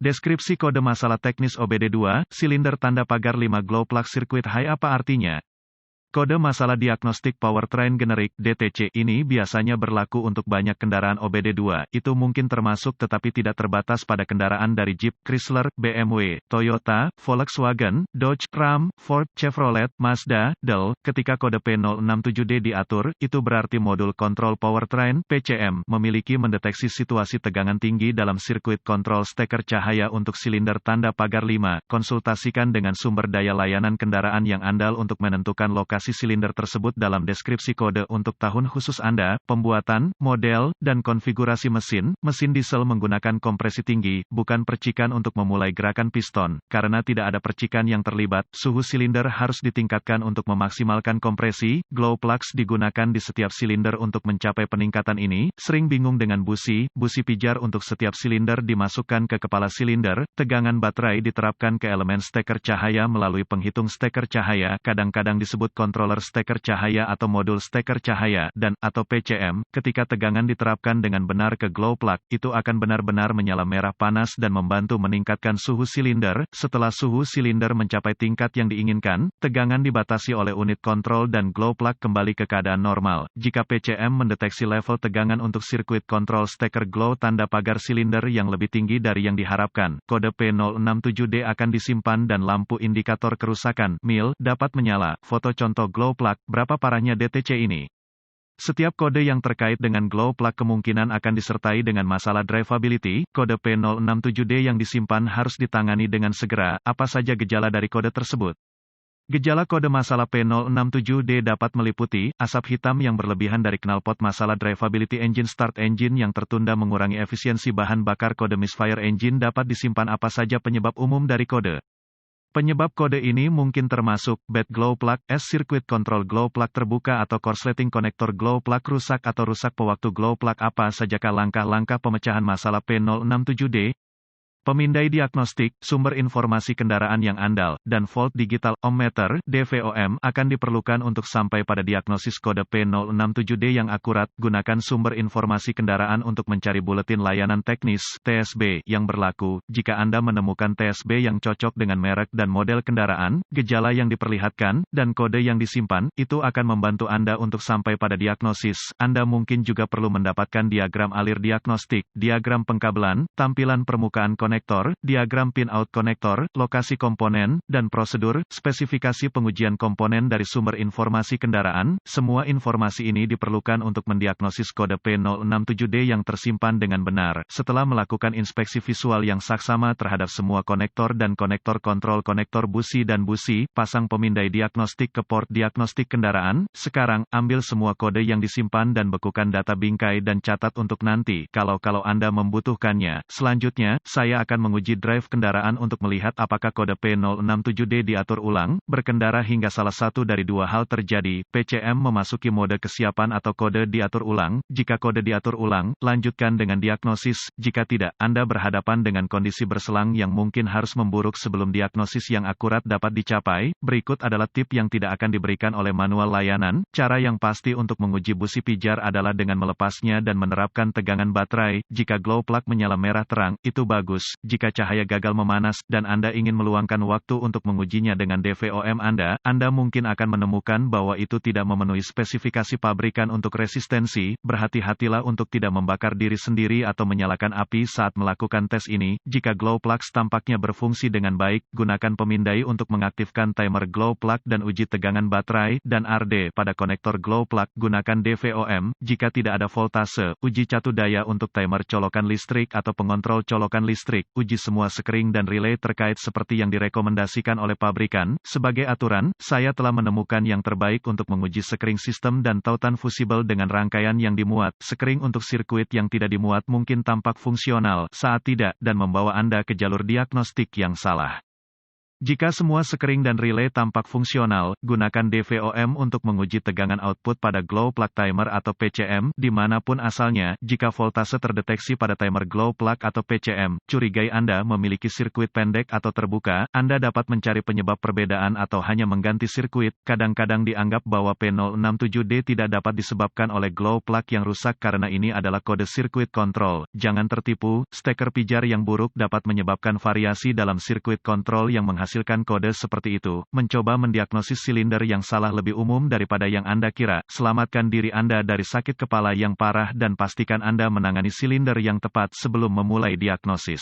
Deskripsi kode masalah teknis OBD2, silinder tanda pagar 5 glow plug circuit high apa artinya? Kode masalah diagnostik powertrain generik (DTC) ini biasanya berlaku untuk banyak kendaraan OBD2, itu mungkin termasuk tetapi tidak terbatas pada kendaraan dari Jeep, Chrysler, BMW, Toyota, Volkswagen, Dodge, Ram, Ford, Chevrolet, Mazda, Dell. Ketika kode P067D diatur, itu berarti modul kontrol powertrain (PCM) memiliki mendeteksi situasi tegangan tinggi dalam sirkuit kontrol steker cahaya untuk silinder tanda pagar 5. Konsultasikan dengan sumber daya layanan kendaraan yang andal untuk menentukan lokasi silinder tersebut dalam deskripsi kode untuk tahun khusus Anda, pembuatan, model, dan konfigurasi mesin. Mesin diesel menggunakan kompresi tinggi, bukan percikan untuk memulai gerakan piston. Karena tidak ada percikan yang terlibat, suhu silinder harus ditingkatkan untuk memaksimalkan kompresi. Glow plugs digunakan di setiap silinder untuk mencapai peningkatan ini. Sering bingung dengan busi pijar untuk setiap silinder dimasukkan ke kepala silinder. Tegangan baterai diterapkan ke elemen steker cahaya melalui penghitung steker cahaya, kadang-kadang disebut controller steker cahaya atau modul steker cahaya, dan atau PCM. Ketika tegangan diterapkan dengan benar ke glow plug, itu akan benar-benar menyala merah panas dan membantu meningkatkan suhu silinder. Setelah suhu silinder mencapai tingkat yang diinginkan, tegangan dibatasi oleh unit kontrol dan glow plug kembali ke keadaan normal. Jika PCM mendeteksi level tegangan untuk sirkuit kontrol steker glow tanda pagar silinder yang lebih tinggi dari yang diharapkan, kode P067D akan disimpan dan lampu indikator kerusakan (MIL) dapat menyala. Foto contoh glow plug, berapa parahnya DTC ini? Setiap kode yang terkait dengan glow plug kemungkinan akan disertai dengan masalah drivability. Kode P067D yang disimpan harus ditangani dengan segera. Apa saja gejala dari kode tersebut? Gejala kode masalah P067D dapat meliputi asap hitam yang berlebihan dari knalpot, masalah drivability, engine start, engine yang tertunda, mengurangi efisiensi bahan bakar. Kode misfire engine dapat disimpan. Apa saja penyebab umum dari kode? Penyebab kode ini mungkin termasuk bad glow plug, sirkuit control glow plug terbuka atau korsleting konektor glow plug rusak atau rusak pewaktu glow plug. Apa sajakah langkah-langkah pemecahan masalah P067D? Pemindai diagnostik, sumber informasi kendaraan yang andal, dan volt digital ohmmeter (DVOM) akan diperlukan untuk sampai pada diagnosis kode P067D yang akurat. Gunakan sumber informasi kendaraan untuk mencari buletin layanan teknis (TSB) yang berlaku. Jika Anda menemukan TSB yang cocok dengan merek dan model kendaraan, gejala yang diperlihatkan, dan kode yang disimpan, itu akan membantu Anda untuk sampai pada diagnosis. Anda mungkin juga perlu mendapatkan diagram alir diagnostik, diagram pengkabelan, tampilan permukaan konektor, diagram pin-out konektor, lokasi komponen, dan prosedur, spesifikasi pengujian komponen dari sumber informasi kendaraan. Semua informasi ini diperlukan untuk mendiagnosis kode P067D yang tersimpan dengan benar. Setelah melakukan inspeksi visual yang saksama terhadap semua konektor dan konektor kontrol, konektor busi dan busi, pasang pemindai diagnostik ke port diagnostik kendaraan. Sekarang, ambil semua kode yang disimpan dan bekukan data bingkai dan catat untuk nanti, kalau Anda membutuhkannya. Selanjutnya, saya akan menguji drive kendaraan untuk melihat apakah kode P067D diatur ulang. Berkendara hingga salah satu dari dua hal terjadi, PCM memasuki mode kesiapan atau kode diatur ulang. Jika kode diatur ulang, lanjutkan dengan diagnosis. Jika tidak, Anda berhadapan dengan kondisi berselang yang mungkin harus memburuk sebelum diagnosis yang akurat dapat dicapai. Berikut adalah tip yang tidak akan diberikan oleh manual layanan. Cara yang pasti untuk menguji busi pijar adalah dengan melepasnya dan menerapkan tegangan baterai. Jika glow plug menyala merah terang, itu bagus. Jika cahaya gagal memanas, dan Anda ingin meluangkan waktu untuk mengujinya dengan DVOM Anda mungkin akan menemukan bahwa itu tidak memenuhi spesifikasi pabrikan untuk resistensi. Berhati-hatilah untuk tidak membakar diri sendiri atau menyalakan api saat melakukan tes ini. Jika glow plugs tampaknya berfungsi dengan baik, gunakan pemindai untuk mengaktifkan timer glow plug dan uji tegangan baterai dan RD pada konektor glow plug. Gunakan DVOM. Jika tidak ada voltase, uji catu daya untuk timer colokan listrik atau pengontrol colokan listrik. Uji semua sekring dan relay terkait seperti yang direkomendasikan oleh pabrikan. Sebagai aturan, saya telah menemukan yang terbaik untuk menguji sekring sistem dan tautan fusibel dengan rangkaian yang dimuat. Sekring untuk sirkuit yang tidak dimuat mungkin tampak fungsional saat tidak, dan membawa Anda ke jalur diagnostik yang salah. Jika semua sekring dan relay tampak fungsional, gunakan DVOM untuk menguji tegangan output pada glow plug timer atau PCM, dimanapun asalnya. Jika voltase terdeteksi pada timer glow plug atau PCM, curigai Anda memiliki sirkuit pendek atau terbuka, Anda dapat mencari penyebab perbedaan atau hanya mengganti sirkuit. Kadang-kadang dianggap bahwa P067D tidak dapat disebabkan oleh glow plug yang rusak karena ini adalah kode sirkuit kontrol. Jangan tertipu, steker pijar yang buruk dapat menyebabkan variasi dalam sirkuit kontrol yang menghasilkan kode seperti itu. Mencoba mendiagnosis silinder yang salah lebih umum daripada yang Anda kira. Selamatkan diri Anda dari sakit kepala yang parah dan pastikan Anda menangani silinder yang tepat sebelum memulai diagnosis.